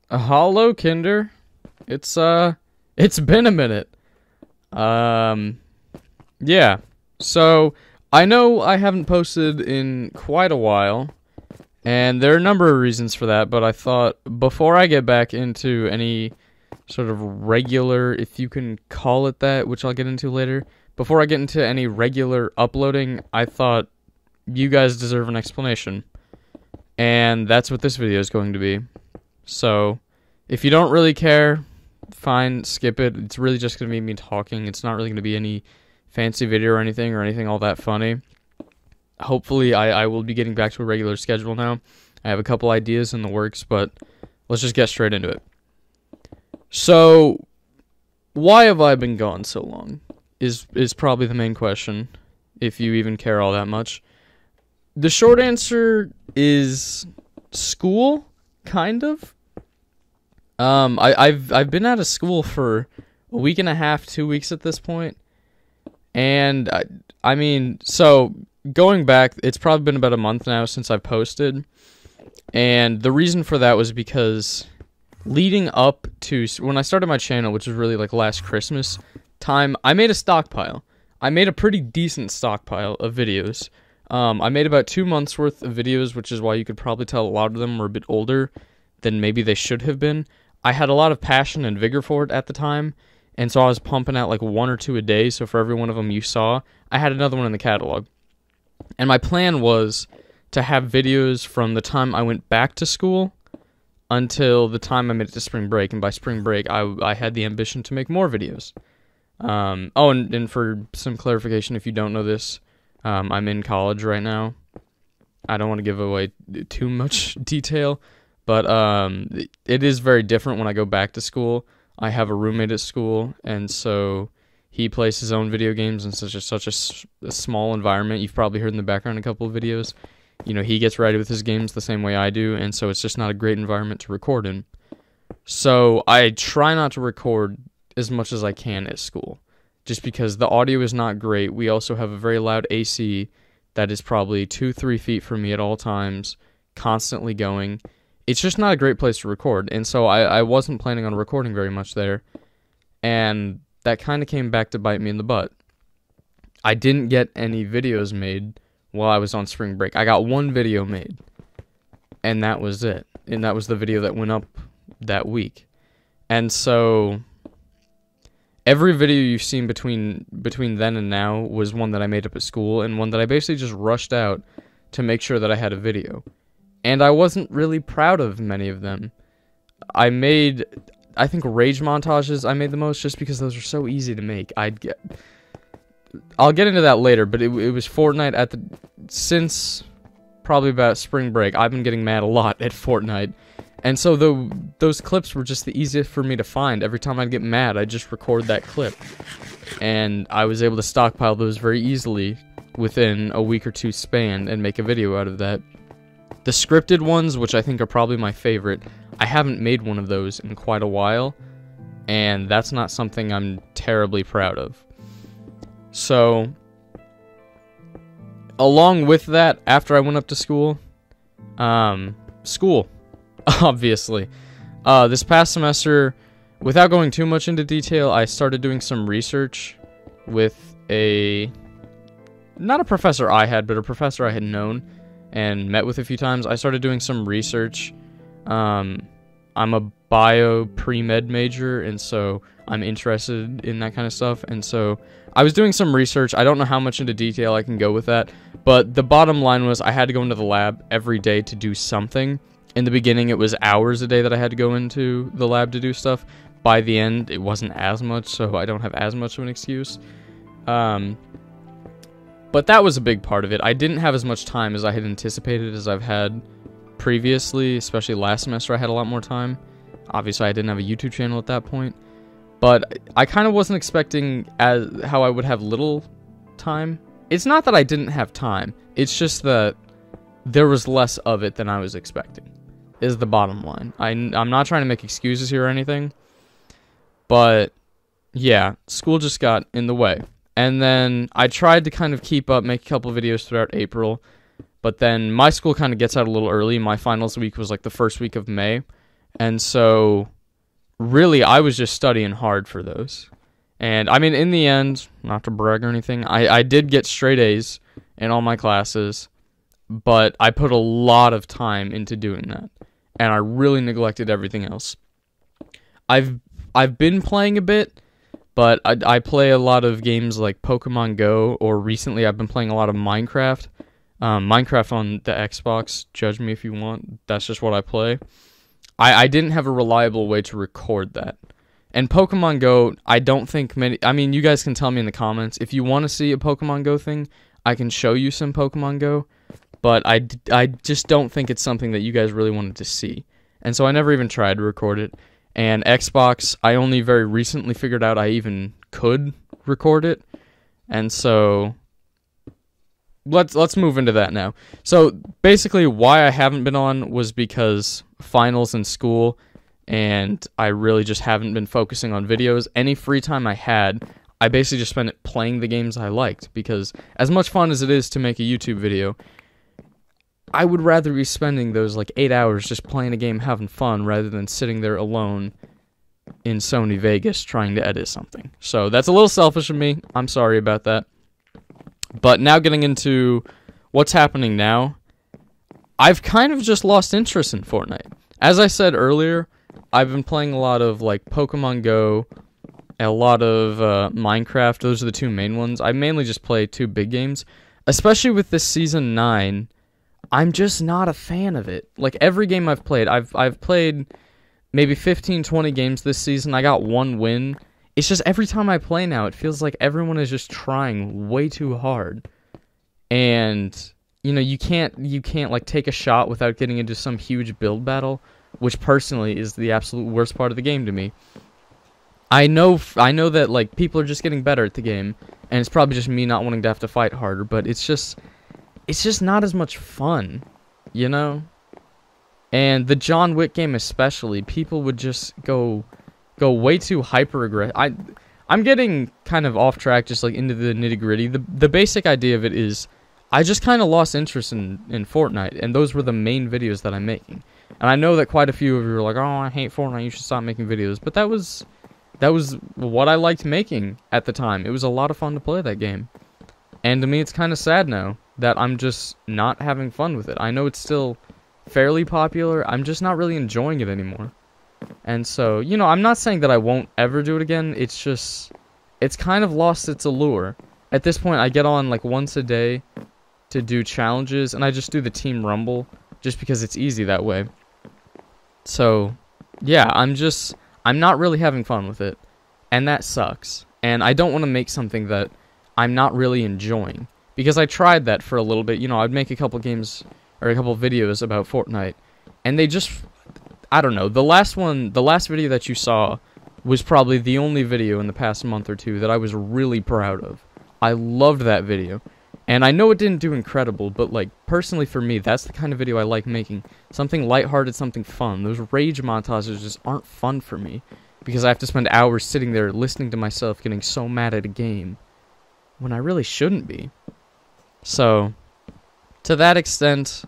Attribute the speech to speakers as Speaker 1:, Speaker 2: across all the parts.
Speaker 1: Hallo Kinder. It's been a minute. Yeah. So I know I haven't posted in quite a while, and there are a number of reasons for that, but I thought before I get back into any sort of regular, if you can call it that, which I'll get into later, before I get into any regular uploading, I thought you guys deserve an explanation. And that's what this video is going to be. So, if you don't really care, fine, skip it. It's really just going to be me talking. It's not really going to be any fancy video or anything all that funny. Hopefully, I will be getting back to a regular schedule now. I have a couple ideas in the works, but let's just get straight into it. So, why have I been gone so long? Is probably the main question, if you even care all that much. The short answer is school, kind of. I've been out of school for a week and a half, 2 weeks at this point, and I mean, so going back, it's probably been about a month now since I've posted, and the reason for that was because leading up to when I started my channel, which was really like last Christmas time, I made a stockpile. I made a pretty decent stockpile of videos. I made about 2 months worth of videos, which is why you could probably tell a lot of them were a bit older than maybe they should have been. I had a lot of passion and vigor for it at the time, and so I was pumping out like 1 or 2 a day, so for every one of them you saw, I had another one in the catalog. And my plan was to have videos from the time I went back to school until the time I made it to spring break, and by spring break, I had the ambition to make more videos. And for some clarification, if you don't know this, I'm in college right now. I don't want to give away too much detail, but it is very different when I go back to school. I have a roommate at school, and so he plays his own video games in such a small environment. You've probably heard in the background a couple of videos. You know, he gets ready with his games the same way I do, and so it's just not a great environment to record in. So I try not to record as much as I can at school, just because the audio is not great. We also have a very loud AC that is probably 2-3 feet from me at all times, constantly going. It's just not a great place to record, and so I wasn't planning on recording very much there, and that kind of came back to bite me in the butt. I didn't get any videos made while I was on spring break. I got one video made, and that was it, and that was the video that went up that week. And so every video you've seen between then and now was one that I made up at school, and one that I basically just rushed out to make sure that I had a video. And I wasn't really proud of many of them. I think rage montages I made the most, just because those are so easy to make. I'll get into that later, but it was Fortnite since probably about spring break. I've been getting mad a lot at Fortnite. And so those clips were just the easiest for me to find. Every time I'd get mad, I'd just record that clip. And I was able to stockpile those very easily within a week or two span and make a video out of that. The scripted ones, which I think are probably my favorite, I haven't made one of those in quite a while, and that's not something I'm terribly proud of. So, along with that, after I went up to school, obviously. This past semester, without going too much into detail, I started doing some research with not a professor I had, but a professor I had known and met with a few times. I started doing some research. I'm a bio pre-med major, and so I'm interested in that kind of stuff, and so I was doing some research. I don't know how much into detail I can go with that, but the bottom line was I had to go into the lab every day to do something. In the beginning, it was hours a day that I had to go into the lab to do stuff. By the end, it wasn't as much, so I don't have as much of an excuse. But that was a big part of it. I didn't have as much time as I had anticipated as I've had previously, especially last semester I had a lot more time. Obviously, I didn't have a YouTube channel at that point. But I kind of wasn't expecting how I would have little time. It's not that I didn't have time. It's just that there was less of it than I was expecting, is the bottom line. I'm not trying to make excuses here or anything. But, yeah, school just got in the way. And then I tried to kind of keep up, make a couple videos throughout April. But then my school kind of gets out a little early. My finals week was like the first week of May. And so, really, I was just studying hard for those. And, I mean, in the end, not to brag or anything, I did get straight A's in all my classes, but I put a lot of time into doing that. And I really neglected everything else. I've been playing a bit, but I play a lot of games like Pokemon Go, or recently I've been playing a lot of Minecraft. Minecraft on the Xbox, judge me if you want, that's just what I play. I didn't have a reliable way to record that. And Pokemon Go, I don't think many... I mean, you guys can tell me in the comments. If you want to see a Pokemon Go thing, I can show you some Pokemon Go. But I just don't think it's something that you guys really wanted to see. And so I never even tried to record it. And Xbox, I only very recently figured out I even could record it. And so... Let's move into that now. So, basically, why I haven't been on was because finals in school, and I really just haven't been focusing on videos. Any free time I had, I basically just spent it playing the games I liked, because as much fun as it is to make a YouTube video, I would rather be spending those, 8 hours just playing a game, having fun, rather than sitting there alone in Sony Vegas trying to edit something. So, that's a little selfish of me. I'm sorry about that. But now getting into what's happening now, I've kind of just lost interest in Fortnite. As I said earlier, I've been playing a lot of Pokemon Go, a lot of Minecraft. Those are the two main ones. I mainly just play two big games. Especially with this Season 9, I'm just not a fan of it. Every game I've played, I've played maybe 15, 20 games this season. I got one win. It's just every time I play now, it feels like everyone is just trying way too hard. And, you can't take a shot without getting into some huge build battle, which personally is the absolute worst part of the game to me. I know that, people are just getting better at the game, and it's probably just me not wanting to have to fight harder, but it's just not as much fun, And the John Wick game especially, people would just go way too hyper-aggressive. I'm getting kind of off track, just into the nitty-gritty. The basic idea of it is, I just kind of lost interest in Fortnite, and those were the main videos that I'm making. And I know that quite a few of you are like, oh, I hate Fortnite, you should stop making videos. But that was what I liked making at the time. It was a lot of fun to play that game. And to me, it's kind of sad now that I'm just not having fun with it. I know it's still fairly popular, I'm just not really enjoying it anymore. And so, I'm not saying that I won't ever do it again, it's just, it's kind of lost its allure. At this point, I get on, once a day to do challenges, and I just do the Team Rumble, just because it's easy that way. So, yeah, I'm not really having fun with it, and that sucks. And I don't want to make something that I'm not really enjoying, because I tried that for a little bit. I'd make a couple games, or a couple videos about Fortnite, and they just... I don't know, the last video that you saw was probably the only video in the past month or two that I was really proud of. I loved that video. And I know it didn't do incredible, but personally for me, that's the kind of video I like making. Something lighthearted, something fun. Those rage montages just aren't fun for me, because I have to spend hours sitting there listening to myself getting so mad at a game, when I really shouldn't be. So, to that extent...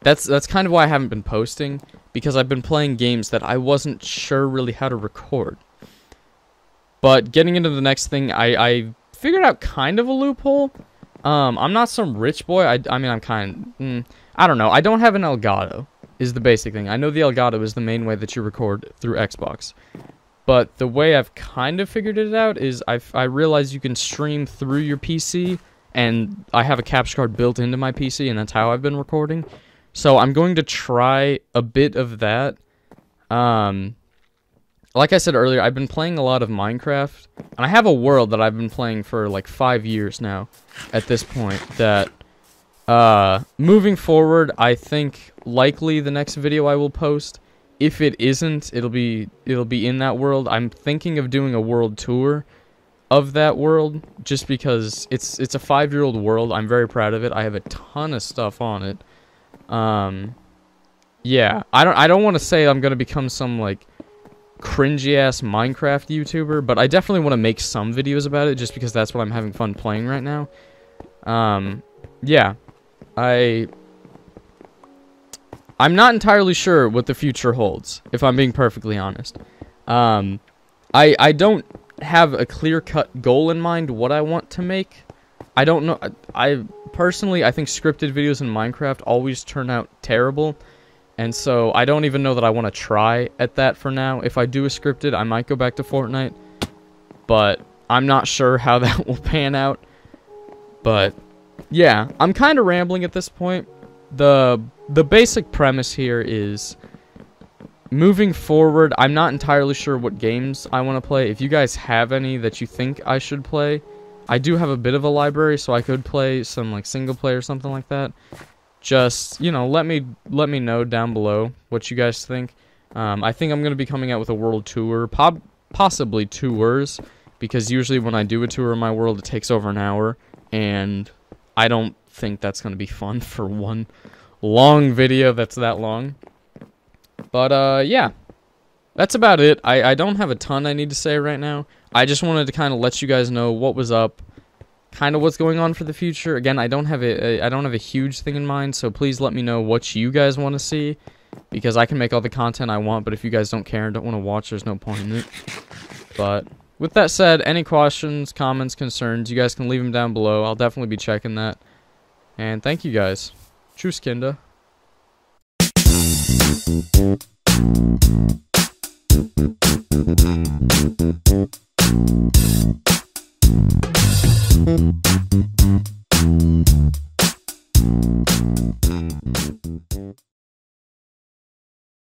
Speaker 1: That's kind of why I haven't been posting, because I've been playing games that I wasn't sure really how to record. But getting into the next thing, I figured out kind of a loophole. I'm not some rich boy. I mean, I'm kind... I don't know. I don't have an Elgato, is the basic thing. I know the Elgato is the main way that you record through Xbox. But the way I've kind of figured it out is I realized you can stream through your PC, and I have a capture card built into my PC, and that's how I've been recording. So I'm going to try a bit of that. Like I said earlier, I've been playing a lot of Minecraft, and I have a world that I've been playing for 5 years now at this point, that moving forward, I think likely the next video I will post, if it isn't, it'll be in that world. I'm thinking of doing a world tour of that world, just because it's a 5-year-old world. I'm very proud of it. I have a ton of stuff on it. Yeah, I don't want to say I'm gonna become some cringy ass Minecraft YouTuber, but I definitely want to make some videos about it, just because that's what I'm having fun playing right now. Yeah, I'm not entirely sure what the future holds, if I'm being perfectly honest. I don't have a clear-cut goal in mind what I want to make. I don't know. I personally, I think scripted videos in Minecraft always turn out terrible. And so I don't even know that I want to try at that for now. If I do a scripted, I might go back to Fortnite. But I'm not sure how that will pan out. But yeah, I'm kind of rambling at this point. The basic premise here is moving forward, I'm not entirely sure what games I want to play. If you guys have any that you think I should play, I do have a bit of a library, so I could play some like single player or something like that. Just, you know, let me know down below what you guys think. I think I'm going to be coming out with a world tour, possibly tours, because usually when I do a tour of my world, it takes over an hour, and I don't think that's going to be fun for one long video that's that long. But, yeah, that's about it. I don't have a ton I need to say right now. I just wanted to kind of let you guys know what was up, kind of what's going on for the future. Again, I don't have a huge thing in mind, so please let me know what you guys want to see, because I can make all the content I want, but if you guys don't care and don't want to watch, there's no point in it. But with that said, any questions, comments, concerns, you guys can leave them down below. I'll definitely be checking that. And thank you guys. Tschüss, Kinder.